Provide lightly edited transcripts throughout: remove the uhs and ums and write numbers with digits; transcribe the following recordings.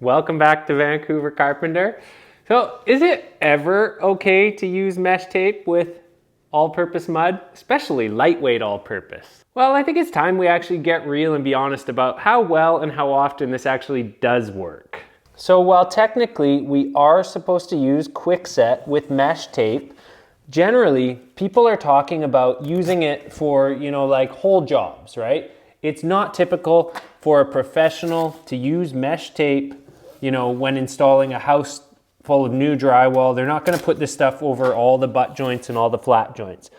Welcome back to Vancouver Carpenter. So is it ever okay to use mesh tape with all-purpose mud, especially lightweight all-purpose? Well, I think it's time we actually get real and be honest about how well and how often this actually does work. So while technically we are supposed to use quickset with mesh tape, generally people are talking about using it for, like whole jobs, right? It's not typical for a professional to use mesh tape, when installing a house full of new drywall. They're not going to put this stuff over all the butt joints and all the flat joints.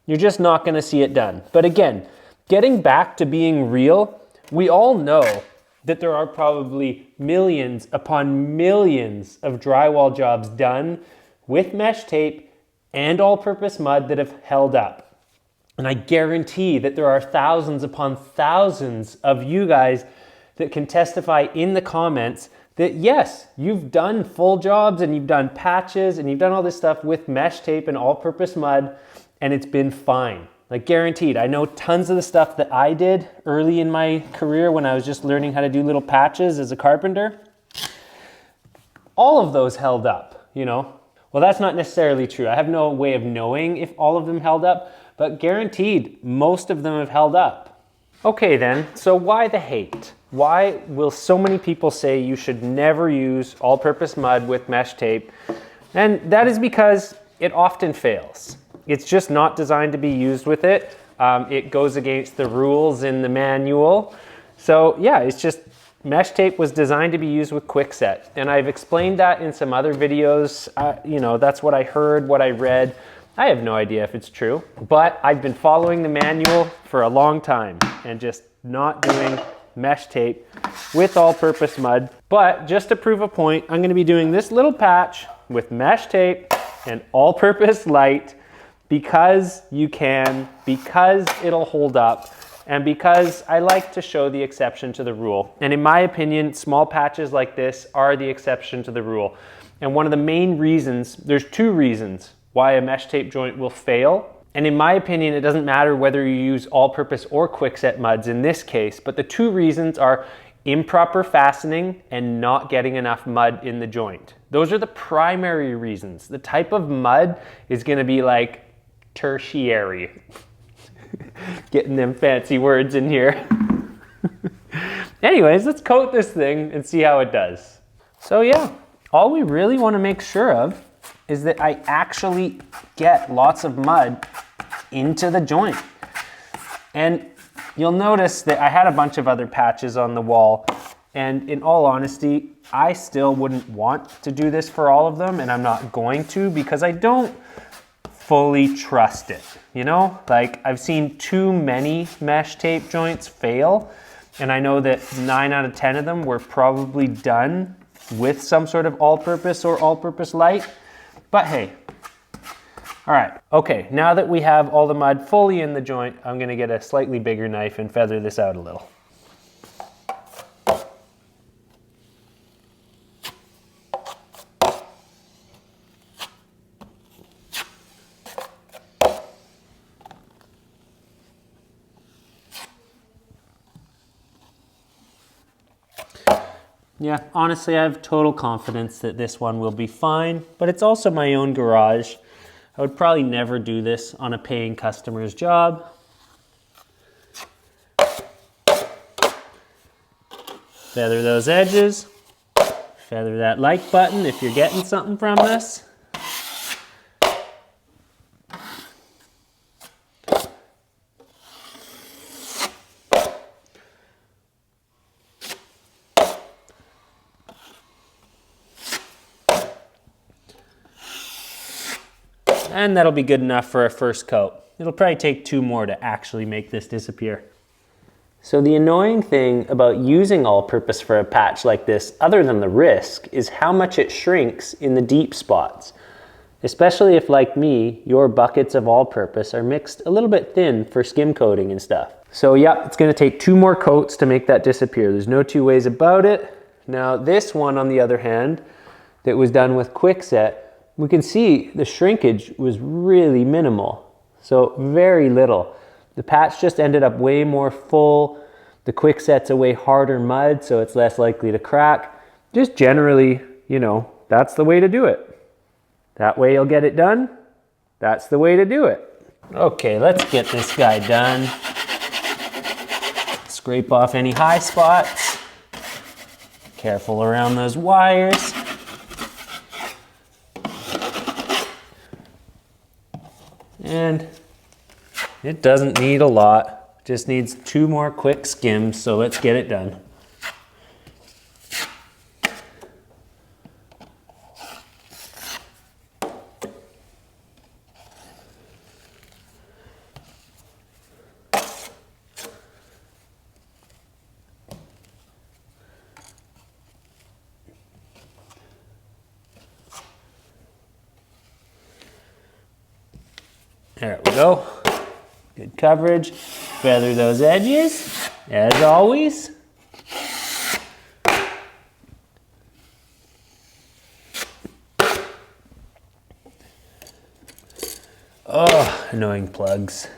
You're just not going to see it done. But again, getting back to being real, we all know that there are probably millions upon millions of drywall jobs done with mesh tape and all-purpose mud that have held up. And I guarantee that there are thousands upon thousands of you guys that can testify in the comments that yes, you've done full jobs and you've done patches and you've done all this stuff with mesh tape and all-purpose mud and it's been fine. Like guaranteed. I know tons of the stuff that I did early in my career when I was just learning how to do little patches as a carpenter. All of those held up, Well, that's not necessarily true. I have no way of knowing if all of them held up, but guaranteed most of them have held up. Okay then, so why the hate? Why will so many people say you should never use all-purpose mud with mesh tape? And that is because it often fails. It's just not designed to be used with it. It goes against the rules in the manual. So yeah, it's just mesh tape was designed to be used with quickset. And I've explained that in some other videos. That's what I heard, what I read. I have no idea if it's true, but I've been following the manual for a long time and just not doing mesh tape with all-purpose mud. But just to prove a point, I'm going to be doing this little patch with mesh tape and all-purpose light because you can, because it'll hold up, and because I like to show the exception to the rule. And in my opinion, small patches like this are the exception to the rule. And one of the main reasons, there's two reasons why a mesh tape joint will fail. And in my opinion, it doesn't matter whether you use all-purpose or quickset muds in this case, but the two reasons are improper fastening and not getting enough mud in the joint. Those are the primary reasons. The type of mud is gonna be like tertiary. Getting them fancy words in here. Anyways, let's coat this thing and see how it does. So yeah, all we really wanna make sure of is that I actually get lots of mud into the joint. And you'll notice that I had a bunch of other patches on the wall, and in all honesty, I still wouldn't want to do this for all of them, and I'm not going to because I don't fully trust it. Like I've seen too many mesh tape joints fail, and I know that 9 out of 10 of them were probably done with some sort of all-purpose or all-purpose light. But hey, all right, okay, now that we have all the mud fully in the joint, I'm gonna get a slightly bigger knife and feather this out a little. Yeah, honestly, I have total confidence that this one will be fine, but it's also my own garage. I would probably never do this on a paying customer's job. Feather those edges. Feather that like button if you're getting something from this. And that'll be good enough for a first coat. It'll probably take 2 more to actually make this disappear. So the annoying thing about using all-purpose for a patch like this, other than the risk, is how much it shrinks in the deep spots. Especially if, like me, your buckets of all-purpose are mixed a little bit thin for skim coating and stuff. So yeah, it's gonna take 2 more coats to make that disappear. There's no two ways about it. Now this one, on the other hand, that was done with quickset, we can see the shrinkage was really minimal. So very little. The patch just ended up way more full. The quickset's a way harder mud, so it's less likely to crack. just generally, you know, that's the way to do it. That way you'll get it done. That's the way to do it. Okay, let's get this guy done. Scrape off any high spots. Careful around those wires. And it doesn't need a lot. Just needs 2 more quick skims, so let's get it done. There we go. Good coverage. Feather those edges, as always. Oh, annoying plugs.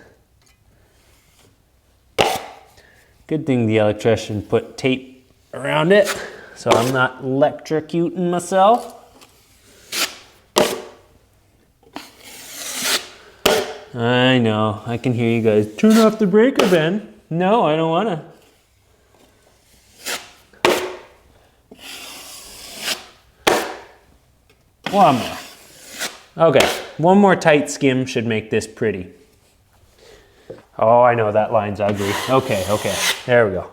Good thing the electrician put tape around it, so I'm not electrocuting myself. I know, I can hear you guys. Turn off the breaker, Ben. No, I don't wanna. One more. Okay, one more tight skim should make this pretty. Oh, I know that line's ugly. Okay, there we go.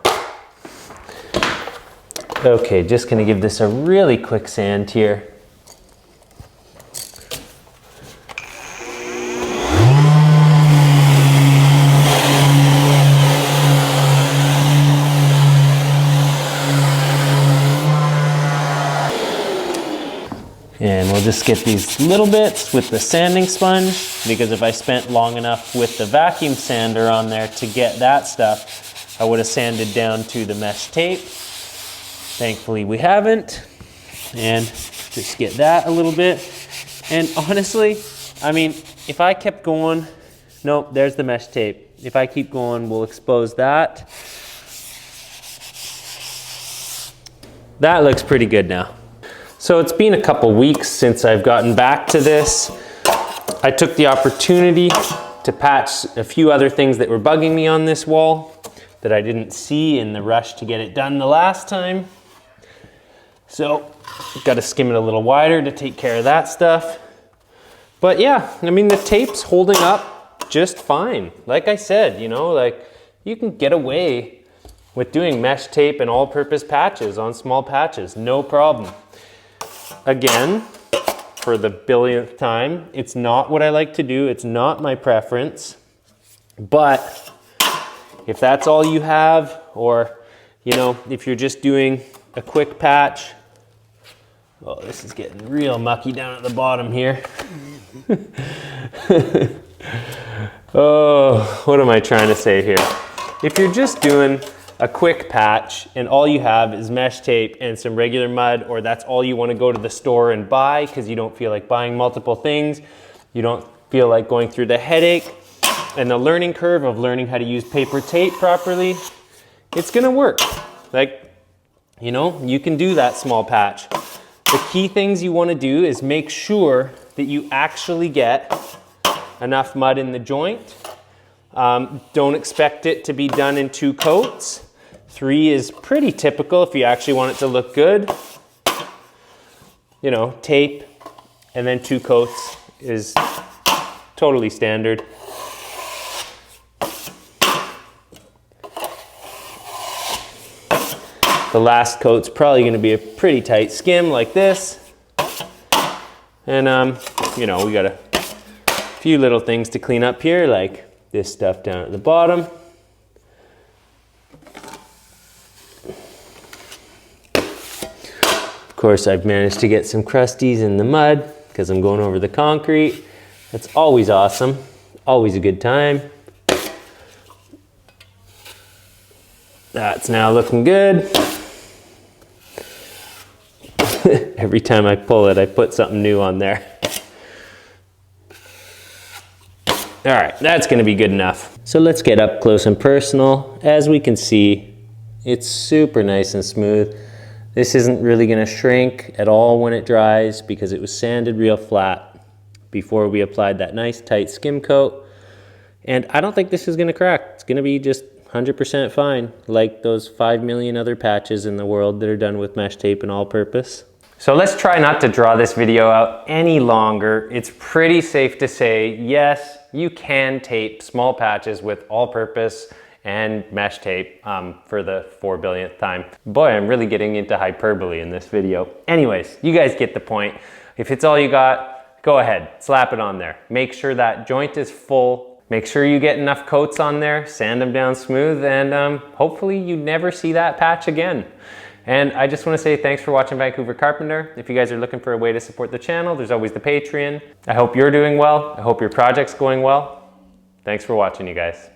Okay, just gonna give this a really quick sand here. And we'll just get these little bits with the sanding sponge, because if I spent long enough with the vacuum sander on there to get that stuff, I would have sanded down to the mesh tape. Thankfully we haven't. And just get that a little bit. And honestly, I mean, if I kept going, nope, there's the mesh tape. If I keep going, we'll expose that. That looks pretty good now. So it's been a couple weeks since I've gotten back to this. I took the opportunity to patch a few other things that were bugging me on this wall that I didn't see in the rush to get it done the last time. So got to skim it a little wider to take care of that stuff. But yeah, I mean, the tape's holding up just fine. Like I said, you know, like you can get away with doing mesh tape and all-purpose patches on small patches, no problem. Again, for the billionth time, it's not what I like to do. It's not my preference. But if that's all you have, or, you know, if you're just doing a quick patch, oh, this is getting real mucky down at the bottom here. Oh, what am I trying to say here? If you're just doing a quick patch and all you have is mesh tape and some regular mud, or that's all you want to go to the store and buy because you don't feel like buying multiple things, you don't feel like going through the headache and the learning curve of learning how to use paper tape properly, it's gonna work. Like, you know, you can do that small patch. The key things you want to do is make sure that you actually get enough mud in the joint. Don't expect it to be done in 2 coats. 3 is pretty typical if you actually want it to look good. You know, tape and then 2 coats is totally standard. The last coat's probably going to be a pretty tight skim like this. And you know, we got a few little things to clean up here, like this stuff down at the bottom. Of course, I've managed to get some crusties in the mud because I'm going over the concrete. That's always awesome, always a good time. That's now looking good. Every time I pull it, I put something new on there. All right, that's gonna be good enough. So let's get up close and personal. As we can see, it's super nice and smooth. This isn't really gonna shrink at all when it dries because it was sanded real flat before we applied that nice tight skim coat. And I don't think this is gonna crack. It's gonna be just 100% fine, like those 5 million other patches in the world that are done with mesh tape and all-purpose. So let's try not to draw this video out any longer. It's pretty safe to say, yes, you can tape small patches with all-purpose and mesh tape for the 4 billionth time. Boy, I'm really getting into hyperbole in this video. Anyways, you guys get the point. If it's all you got, go ahead, slap it on there. Make sure that joint is full. Make sure you get enough coats on there, sand them down smooth, and hopefully you never see that patch again. And I just want to say thanks for watching Vancouver Carpenter. If you guys are looking for a way to support the channel, there's always the Patreon. I hope you're doing well. I hope your project's going well. Thanks for watching, you guys.